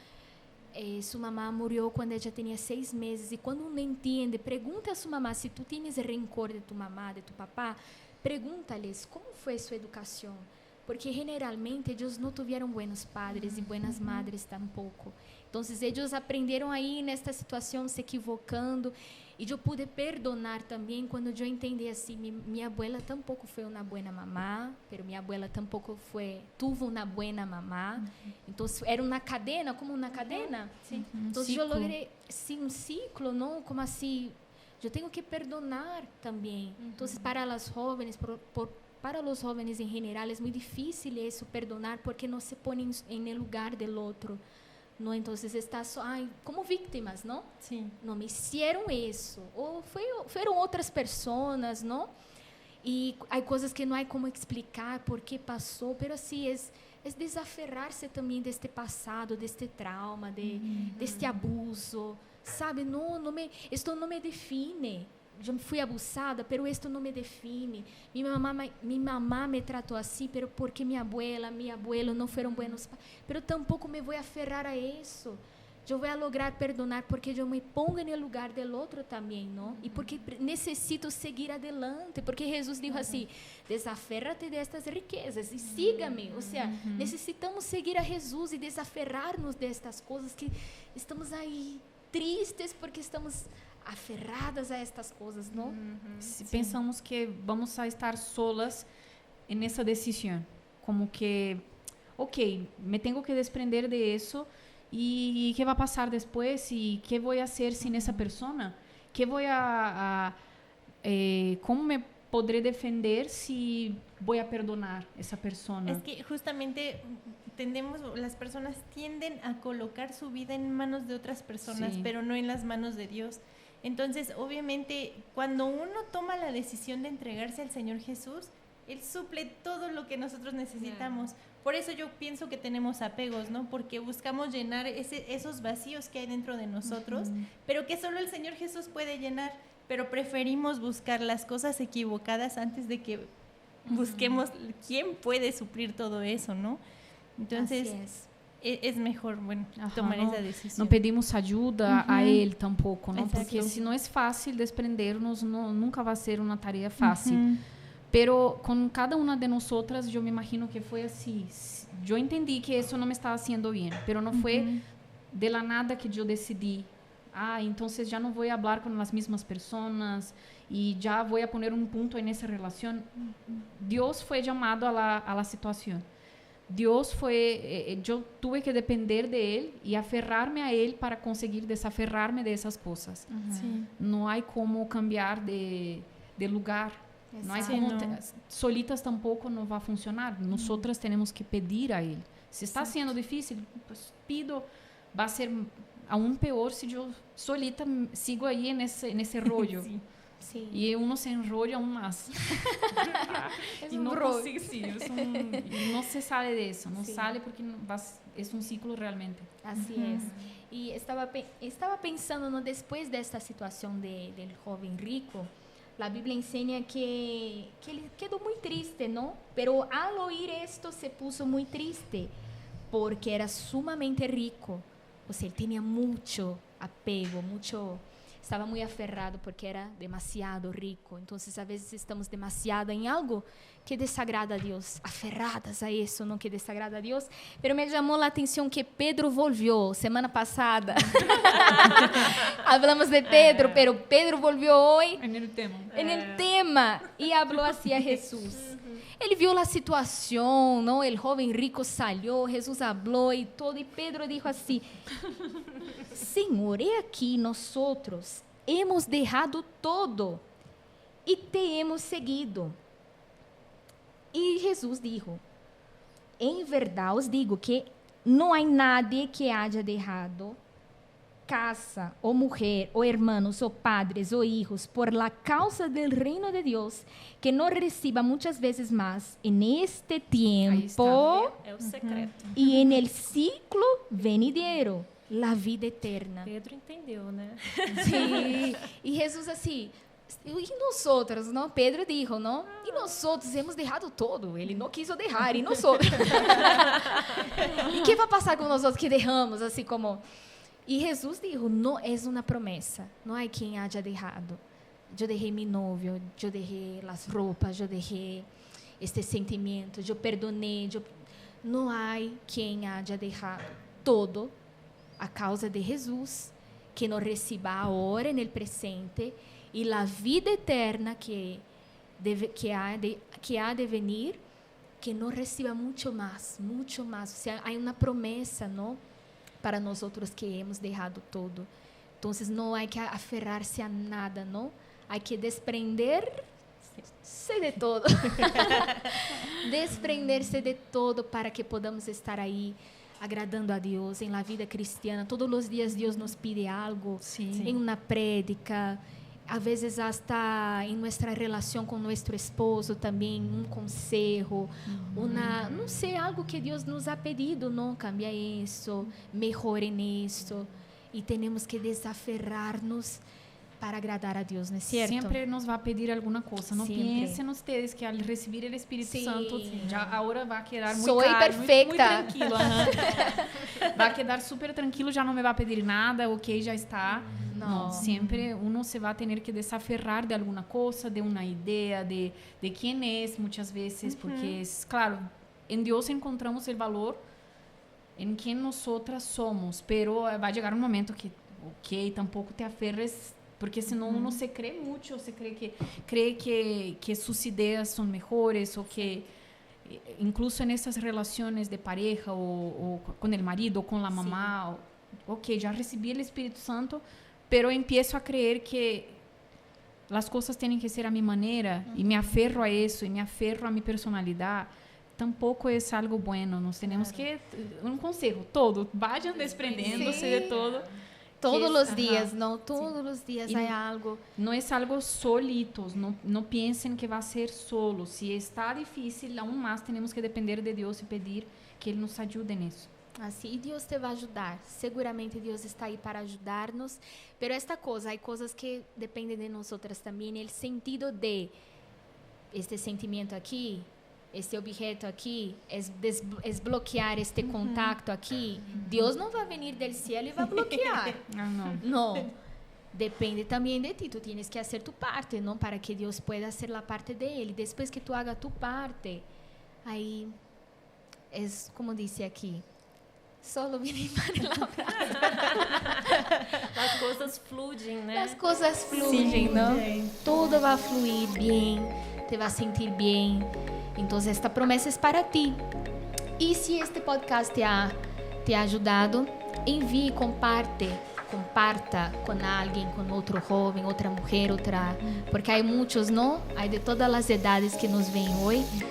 S1: Sua mamá morreu quando ela tinha 6 meses. E quando não entende, pergunta a sua mamá, se tu tens rancor de tu mamá, de tu papá, pergunta-lhes como foi sua educação. Porque generalmente eles não tiveram buenos padres e buenas madres tampouco. Então, eles aprenderam aí nesta situação se equivocando. E eu pude perdonar também quando eu entendi assim, minha abuela tampouco foi uma boa mamá, mas minha abuela tampouco tuvo uma boa mamá. Então, era uma cadena, como uma cadena.
S2: Sim.
S1: Então, eu logrei sim, um ciclo, não? Como assim, eu tenho que perdonar também. Então, para as jovens, para os jovens em geral, é muito difícil isso, perdonar, porque não se põem no lugar do outro. Não, então está só como vítimas, não?
S2: Sim.
S1: Não me fizeram isso, ou foram outras pessoas, não? E há coisas que não há como explicar por que passou, mas assim é desaferrar-se também deste passado, deste trauma, deste abuso, sabe? Isto não me define. Eu fui abusada, pero isto não me define. Minha mamá me tratou assim, pero porque minha abuela, meu abuelo não foram buenos, pero tampouco me vou aferrar a isso. eu vou lograr perdonar porque eu me pongo no lugar do outro também, não? E porque necessito seguir adelante, porque Jesus disse assim, desaferra-te destas riquezas e siga-me. Ou seja, necessitamos seguir a Jesus e desaferrar-nos destas coisas que estamos aí tristes porque estamos aferradas a estas coisas, não?
S3: Se pensamos que vamos a estar solas nessa decisão, como que, ok, me tenho que desprender de isso. ¿Y qué va a pasar después? ¿Y qué voy a hacer sin esa persona? ¿Qué voy ¿Cómo me podré defender si voy a perdonar a esa persona?
S2: Es que justamente las personas tienden a colocar su vida en manos de otras personas, pero no en las manos de Dios. Entonces, obviamente, cuando uno toma la decisión de entregarse al Señor Jesús, Él suple todo lo que nosotros necesitamos. Por eso yo pienso que tenemos apegos, ¿no? Porque buscamos llenar esos vacíos que hay dentro de nosotros, pero que solo el Señor Jesús puede llenar, pero preferimos buscar las cosas equivocadas antes de que busquemos quién puede suplir todo eso, ¿no? Entonces, es mejor, bueno, tomar esa decisión.
S3: Não pedimos ajuda a Ele tampouco, não? Porque se não é fácil desprender-nos, nunca vai ser uma tarefa fácil. Pero con cada una de nosotras yo me imagino que fue así. Yo entendí que eso no me estaba haciendo bien, pero no fue de la nada que yo decidí, entonces ya no voy a hablar con las mismas personas y ya voy a poner un punto en esa relación. Dios fue llamado a la situación. Dios fue, yo tuve que depender de Él y aferrarme a Él para conseguir desaferrarme de esas cosas.
S2: Sí.
S3: No hay como cambiar de lugar. Não é como solitas tampouco não vai funcionar. Nosotras temos que pedir a Ele. Se está sendo difícil, pues pido. Vai ser aún pior se eu solita sigo aí nesse rollo.
S1: Sim.
S3: E uno se enrolla aún mais. E não consigo, e não se sale disso. Não sale porque é um ciclo realmente.
S1: Assim é. E estava pensando no depois desta situação do jovem rico. La Biblia enseña que él quedó muy triste, ¿no? Pero al oír esto se puso muy triste porque era sumamente rico. O sea, él tenía mucho apego, estaba muy aferrado porque era demasiado rico. Entonces, a veces estamos demasiado en algo que desagrada a Dios, aferradas a eso, ¿no? Que desagrada a Dios. Pero me llamó la atención que Pedro volvió semana pasada. Hablamos de Pedro, pero Pedro volvió hoy
S3: En el
S1: tema y habló así a Jesús. Ele viu a situação, não? O jovem rico saiu, Jesus falou e todo, e Pedro dijo assim: Senhor, he aqui nós hemos deixado todo e te hemos seguido. E Jesus dijo: em verdade os digo que não há nadie que haya deixado casa, o mujer, o hermanos, o padres, o hijos, por la causa del reino de Dios, que no reciba muchas veces más en este tiempo
S4: É o secreto.
S1: y en el ciclo venidero, la vida eterna.
S4: Pedro entendeu, né?
S1: Sí. Y Jesús así, y nosotros, ¿no? Pedro dijo, ¿no? Y nosotros hemos dejado todo. Ele no quiso dejar, y nosotros. ¿Y qué va a pasar con nosotros que dejamos? Así como... E Jesus dijo, não é uma promessa, não há quem haya deixado. Eu deixei meu novio, eu deixei as roupas, eu deixei este sentimento, eu perdonei. Não há quem haya deixado todo a causa de Jesus, que nos reciba agora no presente e a vida eterna que há de venir, que nos reciba muito mais, muito mais. Ou seja, há uma promessa, não? Para nós outros que hemos deixado todo. Então, não há que aferrar-se a nada, não? Há que desprender-se de todo. Desprender-se de todo para que podamos estar aí agradando a Deus em la vida cristiana. Todos os dias Deus nos pide algo, em uma prédica, a vezes hasta em nossa relação com nosso esposo também, um conselho, não sei, algo que Deus nos ha pedido, não, cambia isso, melhore nisso, e temos que desaferrar-nos para agradar a Deus, ¿no es cierto?
S3: Sempre nos vai pedir alguma coisa. Não
S1: Sempre.
S3: pensem ustedes que al receber o Espírito
S1: Sim.
S3: Santo, já agora vai quedar muito
S1: Soy
S3: calmo,
S1: perfecta.
S3: muito tranquilo. Vai quedar super tranquilo, já não me vai pedir nada, ok, já está.
S1: Não.
S3: Sempre uno se vai ter que desaferrar de alguma coisa, de uma ideia, de quem é, muitas vezes, porque, claro, em Deus encontramos o valor em quem nós outras somos, pero vai chegar um momento que, ok, tampouco te aferres, porque senão uno se crê muito, se crê que suas ideias são melhores, ou que incluso nessas relações de pareja, ou com o marido, ou com a mamá, ok, já recebi o Espírito Santo, pero empiezo a crer que as coisas têm que ser a minha maneira, e me aferro a isso, e me aferro a minha personalidade, tampouco é algo bueno. Nós temos que, um conselho, vayan desprendendo-se de todo.
S1: Todos os dias, não? Todos os dias há algo.
S3: Não é algo solitos, não pensem que vai ser solo. Se está difícil, aún mais temos que depender de Deus e pedir que Ele nos ajude nisso.
S1: Assim, e Deus te vai ajudar. Seguramente Deus está aí para ajudar-nos. Pero esta coisa, há coisas que dependem de nós outras também. O sentido de este sentimento aqui, este objeto aqui, desbloquear este contato aqui. Deus não vai vir do céu e vai bloquear. Não. Depende também de ti. Tu tienes que fazer tu parte, não? Para que Deus pueda hacer a parte dele. Depois que tu haga tu parte, aí é como disse aqui. Solo viene para
S4: As coisas fluem, né?
S1: As coisas fluem, não? Tudo vai fluir bem, te vai sentir bem. Então, esta promessa é para ti. E se este podcast te ha ajudado, envie, comparta com alguém, com outro jovem, outra mulher, porque há muitos, não? Há de todas as idades que nos veem hoje.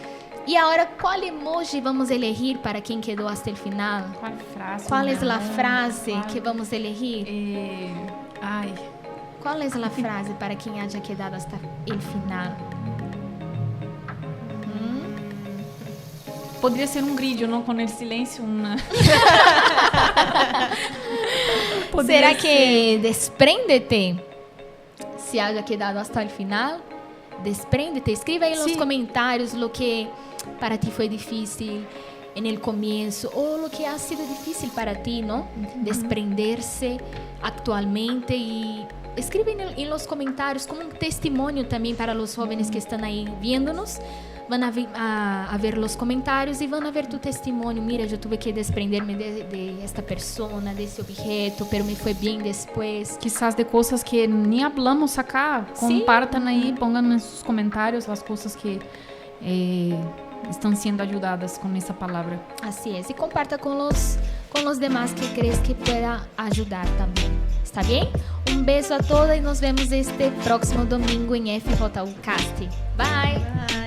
S1: E agora, qual emoji vamos elegir para quem quedou até o final?
S3: Qual
S1: é a frase que vamos elegir? Qual é a frase para quem haya quedado até o final?
S3: Poderia ser um grillo, não? Com o silêncio, uma...
S1: Será que desprende-te? Se haya quedado até o final, desprende-te. Escreva aí nos comentários o que para ti foi difícil no começo ou o que ha sido difícil para ti, não? Desprender-se atualmente e escreva em los comentários como um testemunho também para os jovens que estão aí vendo-nos. Vão a ver os comentários e vão a ver tu testemunho. Mira, eu tive que desprender-me de esta persona, desse objeto, pero me foi bem depois.
S3: Quizás de coisas que nem hablamos acá. Compartam aí, pongan nos seus comentários as coisas que estão sendo ajudadas com essa palavra.
S1: Assim é. E comparta com os demais que crees que pueda ajudar também. Está bem? Um beijo a todos e nos vemos este próximo domingo em FJU Cast. Bye!